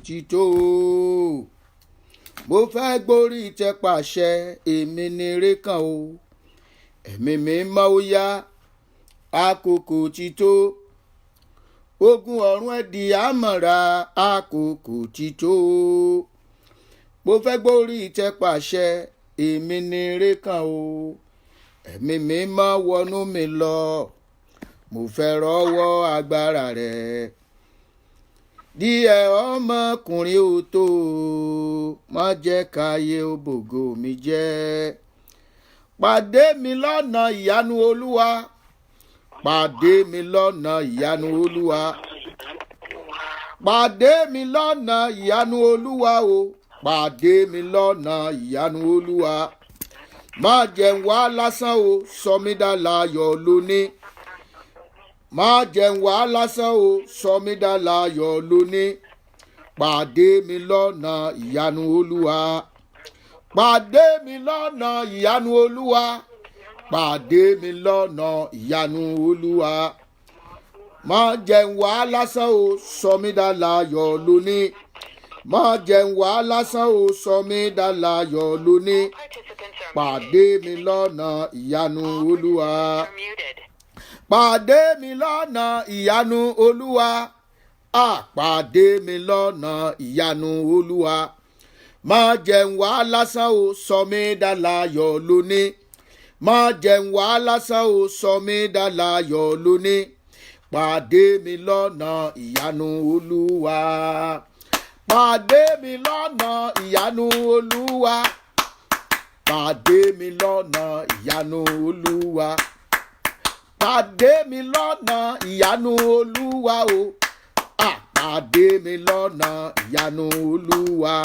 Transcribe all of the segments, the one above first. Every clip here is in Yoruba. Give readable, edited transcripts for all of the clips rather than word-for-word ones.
ti tó. Mo fẹ́ gbórí ìtẹ́ pàṣẹ, èmi ni rékàn o. Ẹ̀mí mi mọ́ ó yá, àkókò ti tó. Ogun ọ̀run ẹ̀ di àmọ̀ra, àkókò ti tó. Mo fẹ́ gbórí ìtẹ́ pàṣẹ, èmi ni rékàn o. Ẹ̀mí mi mọ́ wọnú mi lọ, mo fẹ́ rọ́wọ́ agbára rẹ̀. Díẹ̀ ọmọkùnrin ò tó, má jẹ́ káyé òbògo mi jẹ́. Pàdé mi lọ́nà ìyanu Olúwa, pàdé mi lọ́nà ìyanu Olúwa. Pàdé mi lọ́nà ìyanu Olúwa o, pàdé mi lọ́nà ìyanu Olúwa. Má jẹ́ n wá lásán o, sọ mí dá láyọ̀ lónìí. Má jẹ́ n wá lásán o, sọ mí dá láyọ̀ lónìí. Pàdé mi lọ́nà ìyanu Olúwa. Pàdé mi lọ́nà ìyanu Olúwa. Pàdé mi lọ́nà ìyanu Olúwa. Má jẹ́ n wá lásán o, sọ mí dá láyọ̀ lónìí. Má jẹ́ n wá lásán o, sọ mí dá láyọ̀ lónìí. Pàdé mi lọ́nà ìyanu Olúwa. Pàdé mi lọ́nà ìyanu Olúwa. Pàdé mi lọ́nà ìyanu Olúwa. Má jẹ́ n wá lásán o, sọ mí dá láyọ̀ lónìí. Má jẹ́ n wá lásán o, sọ mí dá láyọ̀ lónìí. Pàdé mi lọ́nà ìyanu Olúwa. Pàdé mi lọ́nà ìyanu Olúwa. Pàdé mi lọ́nà ìyanu Olúwa. Pàdé mi lọ́nà ìyanu Olúwa o. Pàdé mi lọ́nà ìyanu Olúwa.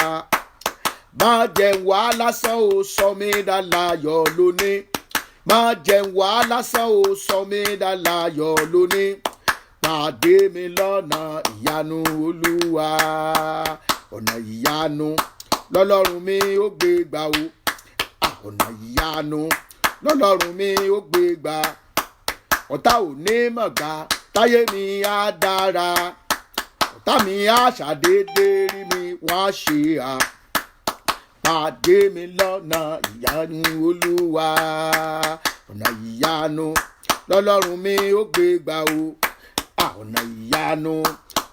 Má jẹ́ n wá lásán o, sọ mí dá láyọ̀ lónìí. Má jẹ́ n wá lásán o, sọ mí dá láyọ̀ lónìí. Pàdé mi lọ́nà ìyanu Olúwa. Ọ̀nà ìyanu lọ́lọ́run mi ó gbé gbà o. Ọ̀nà ìyanu lọ́lọ́run mi ó gbé gbà. Ọ̀tá ò ní mọ̀ gbà, táyé mi á dára. Ọ̀tá mi á ṣàdédé rí mi, wọ́n á ṣe à. Pàdé mi lọ́nà ìyanu Olúwa. Ọ̀nà ìyanu lọ́lọ́run mi ó gbé gbà o. Ọ̀nà ìyanu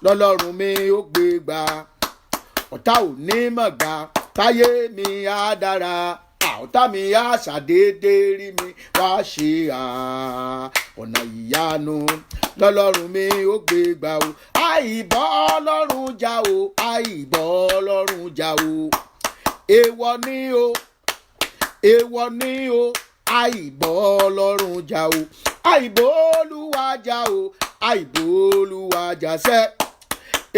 lọ́lọ́run mi ó gbé gbà. Ọ̀tá ò ní mọ̀ gbà, táyé mi á dára. Ọ̀tá mi á ṣàdédé rí mi, wá ṣe à. Ọ̀nà ìyanu lọ́lọ́run mi ó gbé gbà o. Àìbọ́ Ọlọ́run jà o, àìbọ́ Ọlọ́run jà o. Èèwọ̀ ni o, èèwọ̀ ni o, àìbọ́ Ọlọ́run jà o. Àìbọ́ Olúwa jà o, àìbọ́ Olúwa jà sẹ́.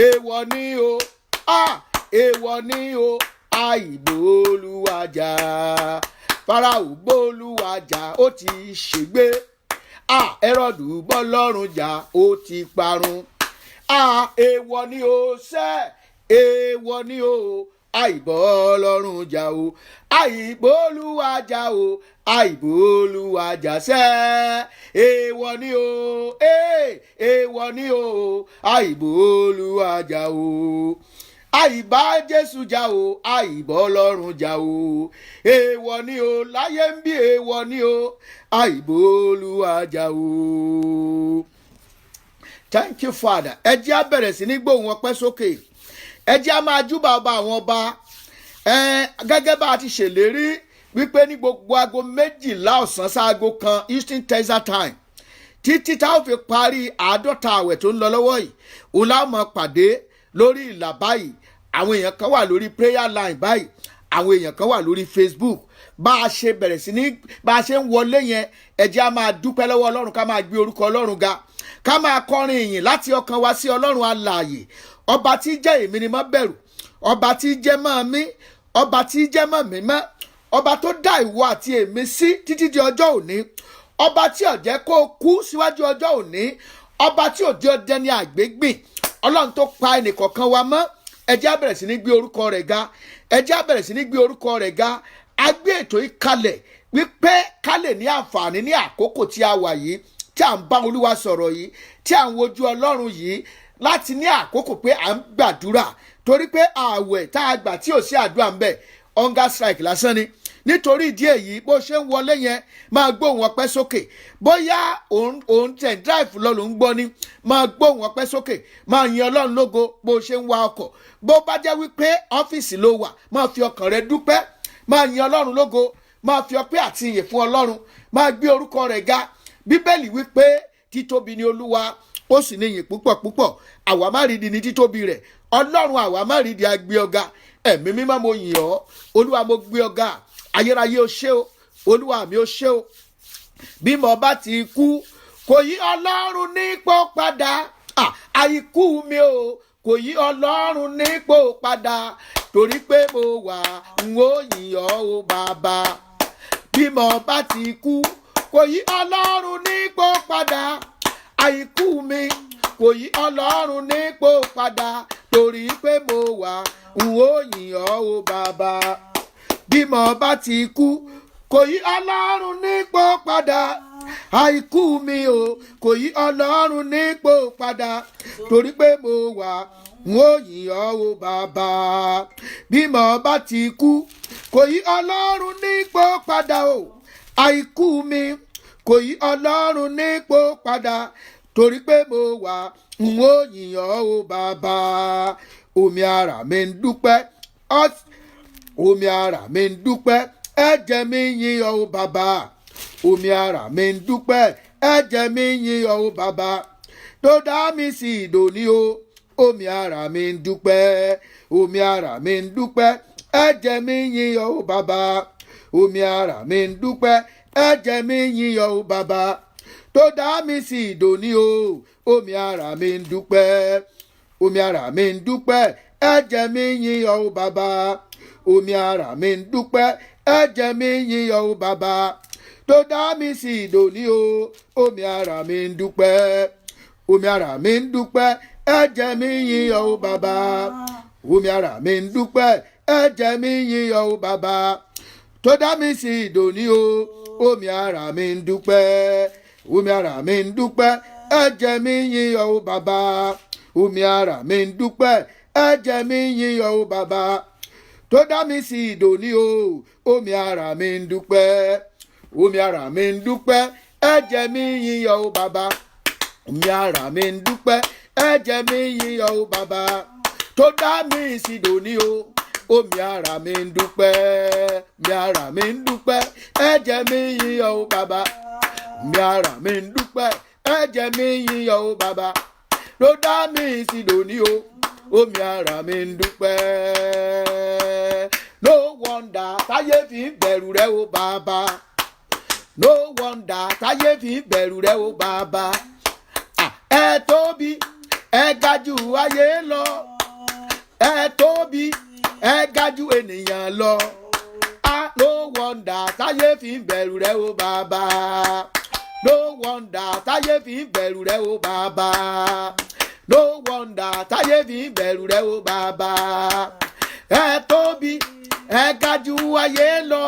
Èèwọ̀ ni o, èèwọ̀ ni o, àìbọ́ Olúwa jà. Fáráò bọ́ Olúwa jà, ó ti ṣègbé. Hẹ́rọ́dù bọ́ Ọlọ́run jà, ó ti parun. Èèwọ̀ ni o sẹ́, èèwọ̀ ni o, àìbọ́ Ọlọ́run jà o. Àìbọ́ Olúwa jà o, àìbọ́ Olúwa jà sẹ́. Èèwọ̀ ni o, èèwọ̀ ni o, àìbọ́ Olúwa jà o. Àìbá Jésù jà o, àìbọ́ Ọlọ́run jà o. Èèwọ̀ ni o, láyé ń bí èèwọ̀ ni o, àìbọ́ Olúwa jà o. Thank you, Father. Ẹ jẹ́ á bẹ̀rẹ̀ sí ní gbóhùn ọpẹ́ sókè. Ẹ jẹ́ á máa júbà ọba àwọn ọba. Gẹ́gẹ́ bá a ti ṣèlérí wípé ní gbogbo aago 12 ọ̀sán sáago kan Eastern Texas Time, títí tá a fi parí 50 àwẹ̀ tó ń lọ lọ́wọ́ yìí, òun la máa pàdé lórí ìlà báyìí. Àwọn èèyàn kan wà lórí prayer line báyìí, àwọn èèyàn kan wà lórí Facebook. Bá a ṣe bẹ̀rẹ̀ sí ní, bá a ṣe ń wọlé yẹn, ẹ jẹ́ á máa dúpẹ́ lọ́wọ́ Ọlọ́run, ká máa gbé orúkọ Ọlọ́run ga, ká máa kọrin ìyìn láti ọkàn wa sí Ọlọ́run alààyè. Ọba tí jẹ́ èmi ni má bẹ̀rù, ọba tí jẹ́ mọ́ mi, ọba tí jẹ́ mọ́ mi mọ́, ọba tó dá ìwọ àti èmi sí títí di ọjọ́ òní, ọba tí ò jẹ́ kó kú síwájú ọjọ́ òní, ọba tí ò jẹ́ ọdẹ ní àgbégbìn, Ọlọ́run tó pa ẹnìkọ̀ọ̀kan wa mọ́. Ẹ jẹ́ á bẹ̀rẹ̀ sí ní gbé orúkọ rẹ̀ ga, ẹ jẹ́ á bẹ̀rẹ̀ sí ní gbé orúkọ rẹ̀ ga. A gbé ètò yìí kalẹ̀ wípé ká lè ní àǹfààní ní àkókò tí a wà yìí, tí à ń bá Olúwa sọ̀rọ̀ yìí, tí à ń wojú Ọlọ́run yìí, láti ní àkókò pé à ń gbàdúrà torí pé ààwẹ̀ tá a gbà tí ò sí àdúrà ń bẹ̀ hunger strike lásán ni. Nítorí ìdí èyí bó ṣe ń wọlé yẹn máa gbóhùn ọpẹ́ sókè. Bóyá òun tẹ̀ drive lọ ló ń gbọ́ ni, máa gbóhùn ọpẹ́ sókè, máa yin Ọlọ́run lógo bó ṣe ń wa ọkọ̀. Bó bá jẹ́ wípé ọ́fíìsì ló wà, máa fi ọkàn rẹ dúpẹ́, máa yin Ọlọ́run lógo, máa fi ọpẹ́ àti ìyìn fún Ọlọ́run, máa gbé orúkọ rẹ̀ ga. Bíbélì wípé títóbi ni Olúwa, ó sì ní ìyìn púpọ̀ púpọ̀. Àwa má rídi ní títóbi rẹ̀. Ọlọ́run àwa má rídi a gbé ọ̀gá. Ẹ̀mí mímọ́ mo yìn ọ́, Olúwa mo gbé ọ̀gá. Ayérayé o ṣé o, Olúwa mi o ṣé o. Bí mo bá ti kú kò yí Ọlọ́run nípò padà. Àìkú mi o kò yí Ọlọ́run nípò padà, torí pé mo wà n ó yìn ọ́ o bàbá. Bí mo bá ti kú kò yí Ọlọ́run nípò padà. Àìkú mi kò yí Ọlọ́run nípò padà, torí pé mo wà n ó yìn ọ́ o bàbá. Bí mo bá ti kú kò yí Ọlọ́run nípò padà. Àìkú mi o kò yí Ọlọ́run nípò padà, torí pé mo wà n ó yìn ọ́ o bàbá. Bí mo bá ti kú kò yí Ọlọ́run nípò padà o. Àìkú mi kò yí Ọlọ́run nípò padà, torí pé mo wà n ó yìn ọ́ o bàbá. Omi ara mi ń dúpẹ́, omi ara mi ń dúpẹ́, ẹ̀jẹ̀ mi yìn ọ́ o bàbá. Omi ara mi ń dúpẹ́, ẹ̀jẹ̀ mi yìn ọ́ o bàbá. Tó dá mi sí ìdòní o. Omi ara mi ń dúpẹ́, omi ara mi ń dúpẹ́, ẹ̀jẹ̀ mi yìn ọ́ o bàbá. Omi ara mi ń dúpẹ́, ẹ̀jẹ̀ mi yìn ọ́ o bàbá. Tó dá mi sí ìdòní o. Omi ara mi ń dúpẹ́, omi ara mi ń dúpẹ́, ẹ̀jẹ̀ mi yìn ọ́ o bàbá. Omi ara mi ń dúpẹ́, ẹ̀jẹ̀ mi yìn ọ́ o bàbá. Tó dá mi sí ìdòní o. Omi ara mi ń dúpẹ́, omi ara mi ń dúpẹ́, ẹ̀jẹ̀ mi yìn ọ́ o bàbá. Omi ara mi ń dúpẹ́, ẹ̀jẹ̀ mi yìn ọ́ o bàbá. Tó dá mi sí ìdòní o. Omi ara mi ń dúpẹ́, omi ara mi ń dúpẹ́, ẹ̀jẹ̀ mi yìn ọ́ o bàbá. Omi ara mi ń dúpẹ́, ẹ̀jẹ̀ mi yìn ọ́ o bàbá. Tó dá mi sí ìdòní o. Omi ara mi ń dúpẹ́, omi ara mi ń dúpẹ́, ẹ̀jẹ̀ mi yìn ọ́ o bàbá. Omi ara mi ń dúpẹ́, ẹ̀jẹ̀ mi yìn ọ́ o bàbá. Tó dá mi sí ìdòní o. Omi ara mi ń dúpẹ́, omi ara mi ń dúpẹ́, ẹ̀jẹ̀ mi yìn ọ́ o bàbá. Omi ara mi ń dúpẹ́, ẹ̀jẹ̀ mi yìn ọ́ o bàbá. Tó dá mi sí ìdòní o. Omi ara mi ń dúpẹ́. No wonder táyé fi ń bẹ̀rù rẹ o bàbá. No wonder táyé fi ń bẹ̀rù rẹ o bàbá. Ẹ tóbi, ẹ ga jù ayé lọ. Ẹ tóbi, ẹ ga jù ènìyàn lọ. No wonder táyé fi ń bẹ̀rù rẹ o bàbá. No wonder táyé fi ń bẹ̀rù rẹ o bàbá. No wonder táyé fi ń bẹ̀rù rẹ o bàbá. Ẹ tóbi, ẹ ga jù ayé lọ.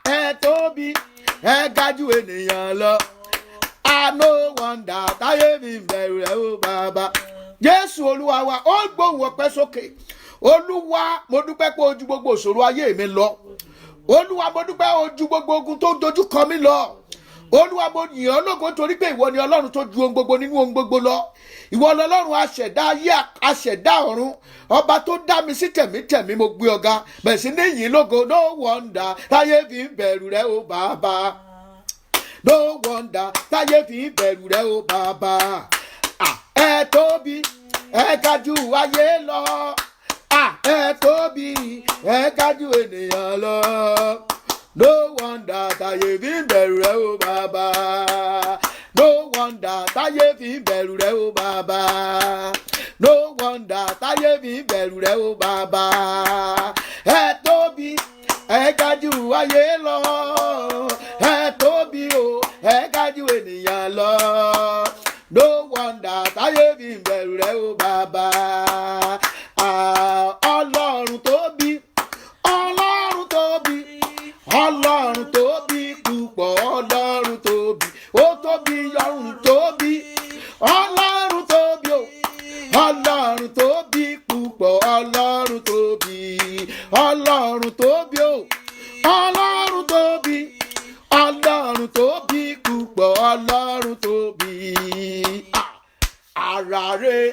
Ẹ tóbi, ẹ ga jù ènìyàn lọ. No wonder táyé fi ń bẹ̀rù rẹ o bàbá. Jésù Olúwa wa, ó gbóhùn ọpẹ́ sókè. Olúwa mo dúpẹ́ pé ojú gbogbo ìṣòro ayé mi lọ. Olúwa mo dúpẹ́ ojú gbogbo ogun tó dojú kọ mí lọ. Olúwa mo yìn ọ́ lógo torí pé ìwọ ni Ọlọ́run tó ju ohun gbogbo nínú ohun gbogbo lọ. Ìwọ lọ́lọ́run aṣẹ̀dá ayé, aṣẹ̀dá ọ̀run. Ọba tó dá mi sí tẹ̀mítẹ̀mí mo gbé ọ̀gá. Bẹ̀rẹ̀ sí ní yìn lógo. No wonder táyé fi ń bẹ̀rù rẹ o bàbá. No wonder táyé fi ń bẹ̀rù rẹ o bàbá. Ẹ tóbi, ẹ ga jù ayé lọ. Ẹ tóbi, ẹ ga jù ènìyàn lọ. No wonder táyé fi ń bẹ̀rù rẹ o bàbá. No wonder táyé fi ń bẹ̀rù rẹ o bàbá. No wonder táyé fi ń bẹ̀rù rẹ o bàbá. Ẹ tóbi, ẹ ga jù ayé lọ. Ẹ tóbi o, ẹ ga jù ènìyàn lọ. No wonder táyé fi ń bẹ̀rù rẹ o bàbá. Ọlọ́run tóbi, Ọlọ́run tóbi, Ọlọ́run tóbi púpọ̀, Ọlọ́run tóbi, ó tóbi ọ̀run tóbi, Ọlọ́run tóbi o, Ọlọ́run tóbi púpọ̀, ọlọ́run tóbi, ọlọ́run tóbi o, ọlọ́run tóbi, ọlọ́run tóbi púpọ̀, ọlọ́run tóbi. Ara rẹ̀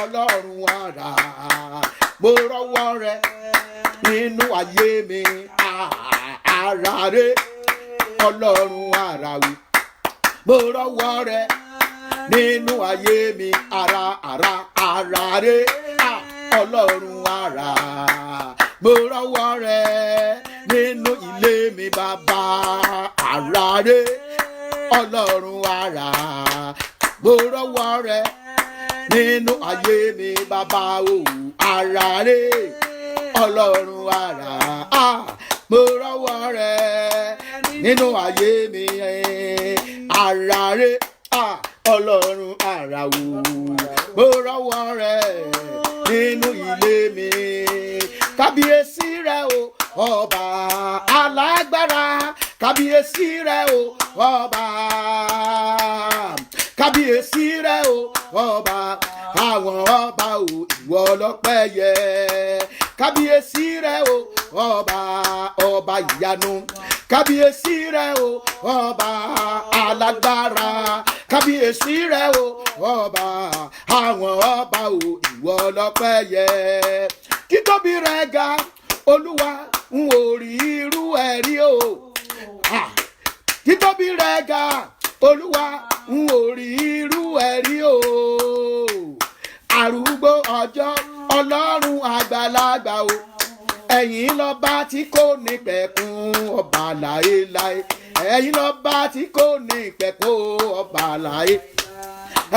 ọlọ́run ara, mo rọ́wọ́ rẹ̀ nínú ayé mi. Ara rẹ̀ ọlọ́run ara wí, mo rọ́wọ́ rẹ̀ nínú ayé mi. Ara rẹ̀ ọlọ́run ara, mo rọ́wọ́ rẹ̀ nínú ilé mi bàbá. Ara rẹ̀ ọlọ́run ara, mo rọ́wọ́ rẹ̀ nínú ayé mi bàbá o. Ara rẹ̀ ọlọ́run ara, mo rọ́wọ́ rẹ̀ nínú ayé mi. Ara rẹ̀ ọlọ́run ara o, mo rọ́wọ́ rẹ̀ nínú ilé mi. Kábíyèsí rẹ̀ o ọba alágbára, kábíyèsí rẹ̀ o ọba, kábíyèsí rẹ̀ o ọba àwọn ọba o, ìwọ lọ́pẹ́ yẹ. Kábíyèsí rẹ̀ o ọba, ọba ìyanu, kábíyèsí rẹ̀ o ọba alágbára, kábíyèsí rẹ̀ o ọba àwọn ọba o, ìwọ lọ́pẹ́ yẹ. Títóbi rẹ̀ ga Olúwa, n ò rí irú ẹ̀ rí o. Títóbi rẹ̀ ga Olúwa, n ò rí irú ẹ̀ rí o. Arúgbó ọjọ́, ọlọ́run àgbàlagbà o, ẹ̀yin lọ́ba tí kò ní pẹ̀kun, ọba láéláé. Ẹ̀yin lọ́ba tí kò ní pẹ̀kun, ọba láé.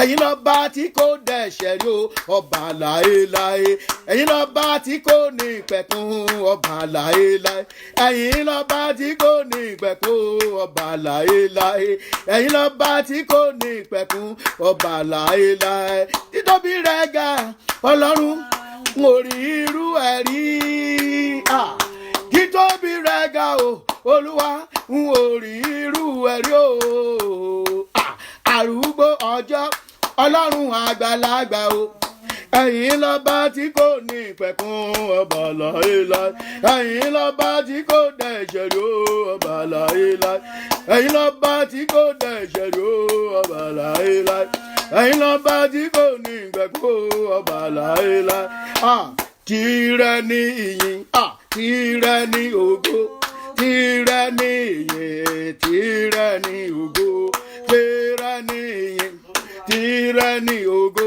Ẹ̀yin lọ́ba tí kò dẹ̀ṣẹ̀ rí o, ọba láéláé. Ẹ̀yin lọ́ba tí kò ní pẹ̀kun, ọba láéláé. Ẹ̀yin lọ́ba tí kò ní pẹ̀kun, ọba láéláé. Ẹ̀yin lọ́ba tí kò ní pẹ̀kun, ọba láéláé. Títóbi rẹ̀ ga Ọlọ́run, n ò rí irú ẹ̀ rí. Títóbi rẹ̀ ga o Olúwa, n ò rí irú ẹ̀ rí o. Arúgbó ọjọ́, ọlọ́run àgbàlagbà o, ẹ̀yin lọ́ba tí kò ní ìpẹ̀kun, ọba láéláé. Ẹ̀yin lọ́ba tí kò dẹ̀ṣẹ̀ rí o, ọba láéláé. Ẹ̀yin lọ́ba tí kò dẹ̀ṣẹ̀ rí o, ọba láéláé. Ẹ̀yin lọ́ba tí kò ní ìpẹ̀kun, ọba láéláé. Tìrẹ ni ìyìn, tìrẹ ni ògo, tìrẹ ni ìyìn, tìrẹ ni ògo, tìrẹ ni ìyìn, tìrẹ ni ògo,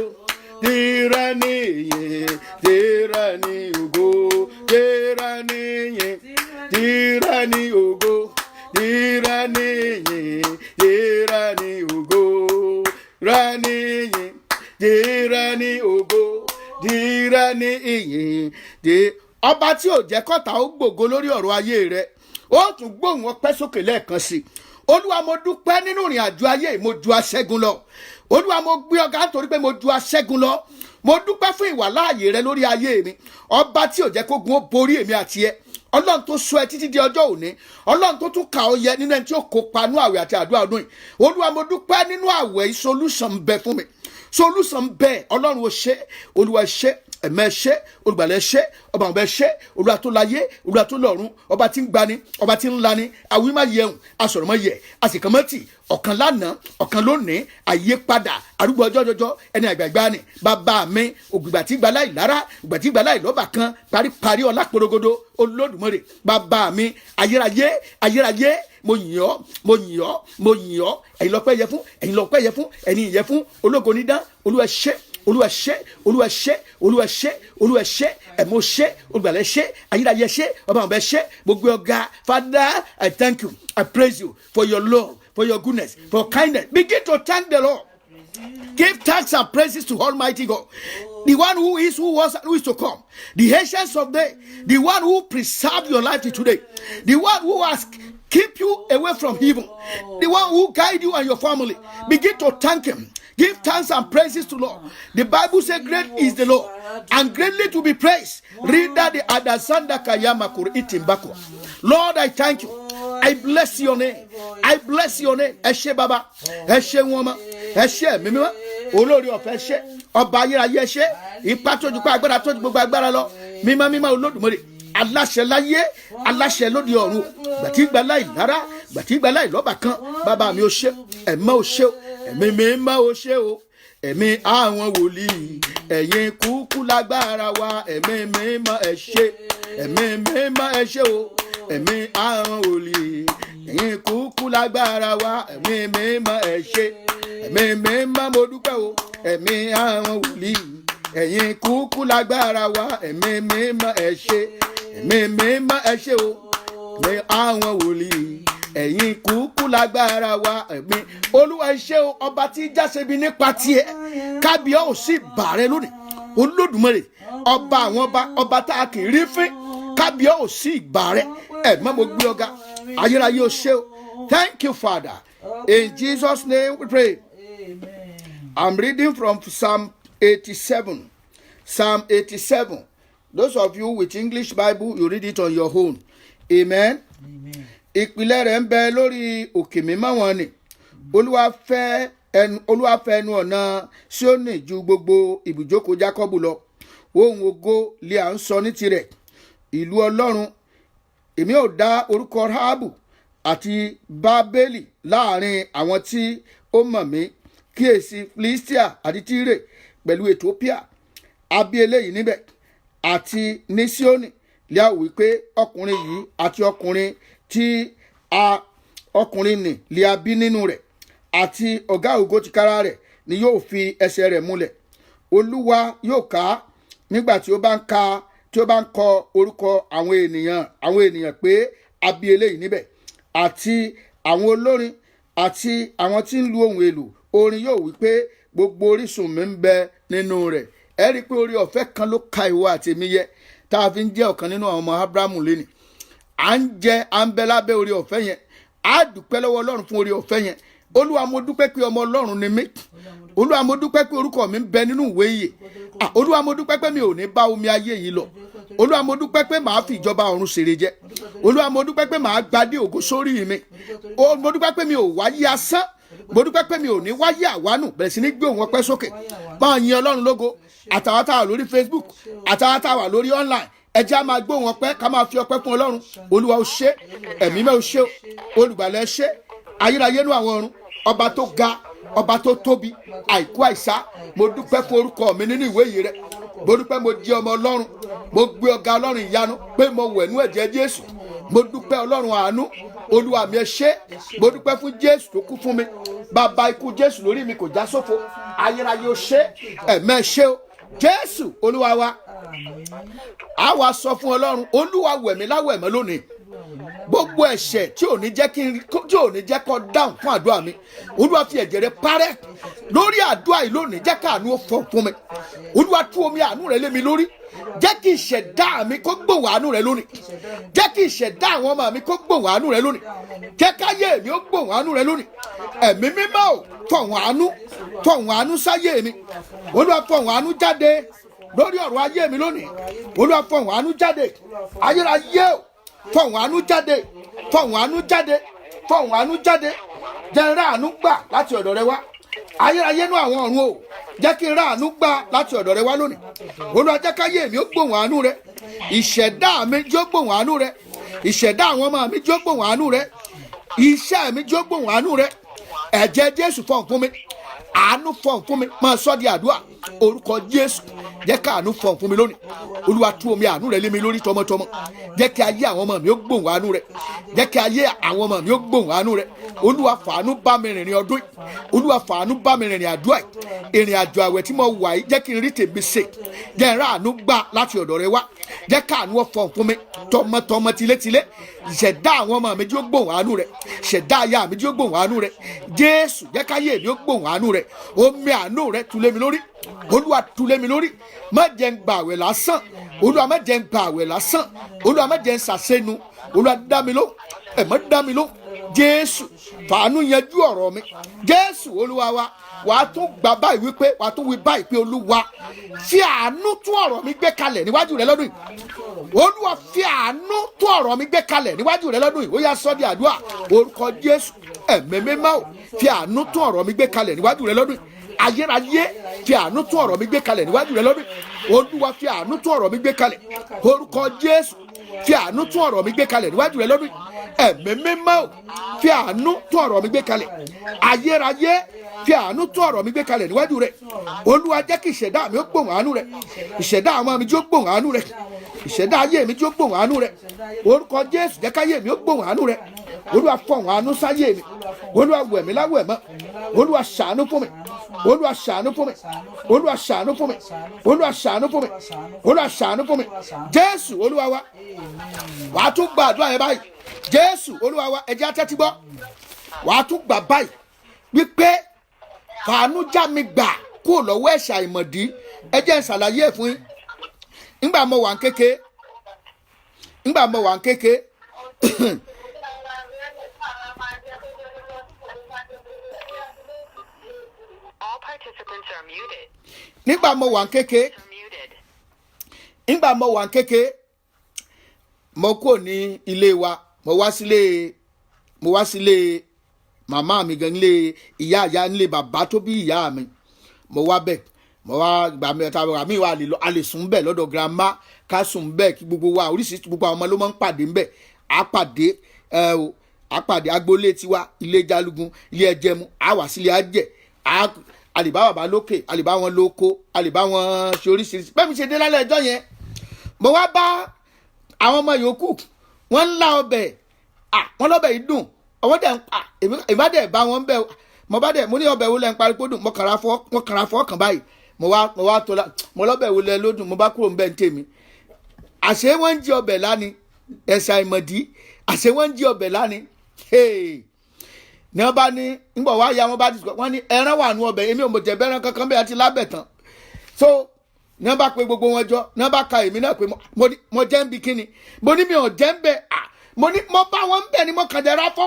tìrẹ ni ìyìn, tìrẹ ni ògo, tìrẹ ni ìyìn, tìrẹ ni ògo, tìrẹ ni ìyìn, tìrẹ ni ògo, tìrẹ ni ìyìn, tìrẹ ni ògo, tìrẹ ni ìyìn. Ọba tí ò jẹ́ kọ́ta ó gbògo lórí ọ̀rọ̀ ayé rẹ̀, ó tún gbóhùn ọpẹ́ sókè lẹ́ẹ̀kan sí i. Olúwa, mo dúpẹ́ nínú ìrìn àjò ayé, mo ju aṣẹ́gun lọ. Olúwa, mo gbé ọ̀gá nítorí pé mo ju aṣẹ́gun lọ. Mo dúpẹ́ fún ìwàláàyè rẹ lórí ayé mi. Ọba tí ò jẹ́ kógun ó borí èmi àti ẹ. Ọlọ́run tó sọ ẹ títí di ọjọ́ òní. Ọlọ́run tó tún kà ọ́ yẹ nínú ẹni tí ó kópa nínú àwẹ̀ àti àdúrà ọdún yìí. Olúwa, mo dúpẹ́ nínú àwẹ̀ yìí, solution bẹ fún mi. Solution bẹ. Ọlọ́run ó ṣe, Olúwa ṣe, ẹ̀mẹ́ ṣe, olùgbàlẹ̀ ṣe, ọba ọ̀bẹ ṣe, Olúwa tó láyé, Olúwa tó lọ́run, ọba tí ń gbani, ọba tí ń lani, àwí má yẹun, asọ̀rọ̀ má yẹ, àsìkànmọ́tì, ọ̀kan lánàá, ọ̀kan lónìí, àyípadà, arúgbó ọjọ́ jọjọ́, ẹni àgbàgbà ni, bàbá mi, ògbìgbà tí gbalá ìlara, ògbà tí gbalá ìlọ́bà kan, paríparí ọlá porogodo, Olódùmarè, bàbá mi, ayérayé, ayérayé, mo yìn ọ́, mo yìn ọ́, mo yìn ọ́, ẹ̀yin lọ́pẹ́ yẹ fún, ẹ̀yin lọ́pẹ́ yẹ fún, ẹ̀yin yẹ fún, ológo nídán, Olúwa ṣe, Olúwa ṣe, Olúwa ṣe, Olúwa ṣe, Olúwa ṣe, ẹ̀mọ́ ṣe, olùgbàlẹ̀ ṣe, ayérayé ṣe, ọba ọ̀bẹ ṣe, gbogbo ọ̀gá. Father, I thank you, I praise you for your love, for your goodness, for kindness. Begin to thank the Lord. Give thanks and praises to Almighty God, the one who is, who was, and who is to come, the ancients of days, the one who preserved your life to today, the one who has keep you away from evil, the one who guide you and your family. Begin to thank him. Give thanks and praises to Lord. The Bible says, great is the Lord, and greatly to be praised. Read that the Adasanda Kayama Kuriitimbako. Lord, I thank you. I bless your name. I bless your name. Eshe Baba, Eshe Woma, Eshe Mimima, Olori of Eshe, ọba ayérayé ṣe ipá tó ju pé agbára tó ju gbogbo agbára lọ mímọ́ mímọ́ olódùmarè aláṣẹ láyé aláṣẹ lóde ọ̀run gbàtí gbà láì lára gbàtí gbà láì lọ́bà kan bàbá mi ò ṣe ẹ̀mọ́ ò ṣe o ẹ̀mí mímọ́ ò ṣe o ẹ̀mí àwọn wòlíì ẹ̀yin kúkú lágbára wa ẹ̀mí mímọ́ ẹ ṣe ẹ̀mí mímọ́ ẹ ṣe o ẹ̀mí àwọn wòlíì ẹ̀yin kúkú lágbára wa ẹ̀mí mímọ́ ẹ ṣe ẹ̀mí mímọ́ mo dúpẹ́ o ẹ̀mí àwọn wòlíì ẹ̀yin kúkú lágbára wa ẹ̀mí mímọ́ ẹ ṣe ẹ̀mí mímọ́ ẹ ṣe o ẹ̀mí àwọn wòlíì ẹ̀yin kúkú lágbára wa ẹ̀mí olúwa ẹ ṣé o ọba tí jáse bí nípa tiẹ̀ kábíyá ò sí bàrẹ lónìí olódùmarè ọba àwọn ọba tá a kì í rí fín kábíyá ò sí bàrẹ ẹ̀mọ́ mo gbé ọ̀gá ayérayé ò ṣé o thank you Father in Jesus name we pray. I'm reading from Psalm 87. Psalm 87. Those of you with English Bible, you read it on your own. Amen. Ìpìlẹ̀ rẹ̀ ń bẹ lórí òkè mímọ́ wọn ni. Olúwa fẹ́ ẹnu ọ̀nà Síónì ju gbogbo ibùjókòó Jákọ́bù lọ. Ohun ògo lé à ń sọ ní tirẹ̀. Ìlú Ọlọ́run. Èmi ò dá orúkọ Ráhábù àti Bábélì láàrin àwọn tí ó mọ̀ mí. Kíyèsí Filistia àti Tírè pẹ̀lú Ethiopia àbí eléyìí níbẹ̀ àti ní Síónì lè wí pé ọkùnrin yìí àti ọkùnrin tí ọkùnrin nì lè a bí nínú rẹ̀ àti ọ̀gá ògo tìkára rẹ̀ ni yóò fi ẹsẹ̀ rẹ̀ múlẹ̀. Olúwa yóò ká nígbà tí ó bá ń kọ orúkọ àwọn ènìyàn pé àbí eléyìí níbẹ̀ àti àwọn olórin àti àwọn tí ń lu ohun èlò orin yóò wí pé gbogbo orísun mi ń bẹ nínú rẹ̀. Ẹ rí i pé orí ọ̀fẹ́ kan ló ka ìwọ àti èmi yẹ tá a fi ń jẹ́ ọ̀kan nínú àwọn ọmọ Ábúráhámù lẹ́nì. À ń bẹ lábẹ́ orí ọ̀fẹ́ yẹn. A dúpẹ́ lọ́wọ́ Ọlọ́run fún orí ọ̀fẹ́ yẹn. Olúwa mo dúpẹ́ pé ọmọ Ọlọ́run ni mí. Olúwa mo dúpẹ́ pé orúkọ mi ń bẹ nínú ìwé ìyè. Olúwa mo dúpẹ́ pé mi ò ní bá omi ayé yìí lọ. Olúwa mo dúpẹ́ pé màá fi ìjọba ọ̀run ṣèrè jẹ. Olúwa mo dúpẹ́ pé màá gbadé ògo sórí mi. Mo dúpẹ́ pé mi ò wáyé asán. Mo dúpẹ́ pé mi ò ní wáyé àwánù bẹ̀rẹ̀ sí ní gbé òun ọpẹ́ sókè. Máa yin Ọlọ́run lógo àtàwọn tá a wà lórí Facebook àtàwọn tá a wà lórí online ẹ jẹ́ á máa gbé òun ọpẹ́ ká máa fi ọpẹ́ fún Ọlọ́run. Olúwa ó ṣé ẹ̀mí mẹ́ ó ṣé olùgbàlà ẹ ṣé ayérayé nú àwọn ọ̀run ọba tó ga ọba tó tóbi àìkú àìsá mo dúpẹ́ fún orúkọ mi nínú ìwé yìí rẹ mo dúpẹ́ mo jẹ́ ọmọ Ọlọ́run mo gbé ọ̀gá Ọlọ́run ìyanu pé mo wẹ̀ nú ẹ̀jẹ̀ Jésù mo dúpẹ́ Ọlọ́run àánú Olúwa mi ẹ ṣé mo dúpẹ́ fún Jésù tó kú fún mi bàbá ikú Jésù lórí mi kò já sófo ayérayé ó ṣé ẹ̀mẹ́ ṣé o Jésù Olúwa wa a wá sọ fún Ọlọ́run Olúwa wẹ̀ mí láwẹ̀ mọ́ lónìí gbogbo ẹ̀ṣẹ̀ tí ò ní jẹ́ kó dáhùn fún àdúrà mi Olúwa fi ẹ̀jẹ̀ rẹ parẹ́ lórí àdúrà yìí lónìí jẹ́ ká àánú ó fọ́ fún mi Olúwa tú omi àánú rẹ lé mi lórí jẹ́ kí ìṣẹ̀dá mi kó gbòòwò àánú rẹ lónìí jẹ́ kí ìṣẹ̀dá àwọn ọmọ mi kó gbòòwò àánú rẹ lónìí jẹ́ káyé mi ó gbòòwò àánú rẹ lónìí ẹ̀mí mímọ́ ò fọ̀hún àánú sáyé mi Olúwa fọ̀hún àánú jáde lórí ọ̀rọ̀ ayé mi lónìí Olúwa fọ̀hún àánú jáde ayérayé ò fọ̀hún àánú jáde fọ̀hún àánú jáde fọ̀hún àánú jáde jẹ́ n rá àánú gbà láti ọ̀dọ̀ rẹ wá ayérayé nú àwọn ọ̀run o jẹ́ kí n rá àánú gbà láti ọ̀dọ̀ rẹ wá lónìí Olúwa jẹ́ káyé mi ó gbòòwò àánú rẹ ìṣẹ̀dá mi jó gbòòwò àánú rẹ ìṣẹ̀dá àwọn ọmọ mi jó gbòòwò àánú rẹ iṣẹ́ mi jó gbòòwò àánú rẹ ẹ̀jẹ̀ Jésù fọ̀hún fún mi àánú fọ̀hún fún mi máa sọ di àdúrà orúkọ Jésù jẹ́ ká àánú fọ̀hún fún mi lónìí Olúwa tú omi àánú rẹ lé mi lórí tọmọtọmọ jẹ́ kí ayé àwọn ọmọ mi ó gbòòwò àánú rẹ jẹ́ kí ayé àwọn ọmọ mi ó gbòòwò àánú rẹ Olúwa fàánú bá mi rìnrìn ọdún Olúwa fàánú bá mi rìnrìn àdúrà ìrìn àjò àwẹ̀ tí mo wà yìí jẹ́ kí n rí tèmi ṣe jẹ́ n rá àánú gbà láti ọ̀dọ̀ rẹ wá jẹ́ ká àánú fọ̀hún fún mi tọmọtọmọ tilétilé ṣẹ̀dá àwọn ọmọ mi jó gbòòwò àánú rẹ ṣẹ̀dá aya mi jó gbòòwò àánú rẹ Jésù jẹ́ káyé mi ó gbòòwò àánú rẹ omi àánú rẹ tú lé mi lórí Olúwa tú lé mi lórí má jẹ́ n gbààwẹ̀ lásán Olúwa má jẹ́ n gbààwẹ̀ lásán Olúwa má jẹ́ n ṣàṣẹ́nu Olúwa dá mi lóhùn ẹ̀mọ́ dá mi lóhùn Jésù fàánú yanjú ọ̀rọ̀ mi Jésù Olúwa wa wàá tún gbà báyìí wípé wàá tún wí báyìí pé Olúwa fi àánú tún ọ̀rọ̀ mi gbé kalẹ̀ níwájú rẹ lọ́dún yìí Olúwa fi àánú tún ọ̀rọ̀ mi gbé kalẹ̀ níwájú rẹ lọ́dún yìí ó yá sọ́ di àdúrà orúkọ Jésù ẹ̀mí mímọ́ ò fi àánú tún ọ̀rọ̀ mi gbé kalẹ̀ níwájú rẹ lọ́dún yìí ayérayé fi àánú tún ọ̀rọ̀ mi gbé kalẹ̀ níwájú rẹ lọ́dún olúwa fi àánú tún ọ̀rọ̀ mi gbé kalẹ̀ orúkọ jésù fi àánú tún ọ̀rọ̀ mi gbé kalẹ̀ níwájú rẹ lọ́dún ẹ̀mí mímọ́ fi àánú tún ọ̀rọ̀ mi gbé kalẹ̀ ayérayé fi àánú tún ọ̀rọ̀ mi gbé kalẹ̀ níwájú rẹ olúwa jẹ́ kí ìṣẹ̀dá mi ó gbóhùn àánú rẹ ìṣẹ̀dá àwọn mi jó gbóhùn àánú rẹ ìṣẹ̀dá ayé mi jó gbóhùn àánú rẹ orúkọ jésù jẹ́ káyé mi ó gbóhùn àánú rẹ olúwa fọ̀hún àánú sáyé mi olúwa wẹ̀ mí láwẹ̀ mọ́ olúwa ṣàánú fún mi olúwa ṣàánú fún mi olúwa ṣàánú fún mi olúwa ṣàánú fún mi olúwa ṣàánú fún mi jésù olúwa wa wàá tún gba àdúrà yẹn báyìí jésù olúwa wa ẹ jẹ́ á tẹ́tí gbọ́ wàá tún gbà báyìí wípé fàánú já mi gbà kúrò lọ́wọ́ ẹ̀ṣẹ̀ àìmọ̀dí ẹ jẹ́ n ṣàlàyé ẹ̀ fún yín ńgbà mo wà ń kéke nígbà mo wà ń kéke mo kúrò ní ilé wa mo wá sílé màmá mi gan nílé ìyá nílé bàbá tó bí ìyá mi mo wá bẹ̀ mo wá gbà mí ọ̀tá mi wà a lè sùn bẹ̀ lọ́dọ̀ grandma ká sùn bẹ̀ kí gbogbo wa oríṣiríṣi gbogbo àwọn ọmọ ló máa ń pàdé ń bẹ̀ àpàdé agboolé tiwa ilé Jalugun ilé Ẹjẹmu àwà sílé Ajẹ àlìbá bàbá lókè àlìbá wọn lóko àlìbá wọn ṣe oríṣiríṣi bẹ́ẹ̀ mi ṣe dé lálẹ́ ẹjọ́ yẹn mo wá bá àwọn ọmọ yòókù wọ́n ń lá ọbẹ̀ wọ́n lọ́bẹ̀ yìí dùn ọwọ́ dẹ̀ ń pa èmi dẹ̀ bá wọn bẹ̀ mo ní ọbẹ̀ wo lẹ́ ń parí kó dùn mo kàrà fọ́ kàn báyìí mo wá tó la mo lọ́bẹ̀ wo lẹ́ lódùn mo bá kúrò ń bẹ̀ ń tèmi àṣé wọ́n ń jí ọbẹ̀ láni ẹ̀ṣà ìmọ̀dí àṣé wọ́n ń jí ọbẹ̀ láni ní wọ́n bá ní nígbà wá ya wọ́n bá dìsọ́ wọ́n ní ẹran wà nù ọbẹ̀ èmi ò mọ̀ jẹ̀ bẹ́ẹ̀rẹ̀ kankan bẹ́ẹ̀ àti lábẹ̀ tán so ní wọ́n bá pe gbogbo wọn jọ ní wọ́n bá ka èmi náà pé mo jẹ́ ń bi kíni mo ní mi ò jẹ́ ń bẹ̀ mo bá wọn ń bẹ̀ ni mo kàn jẹ́ ráfọ́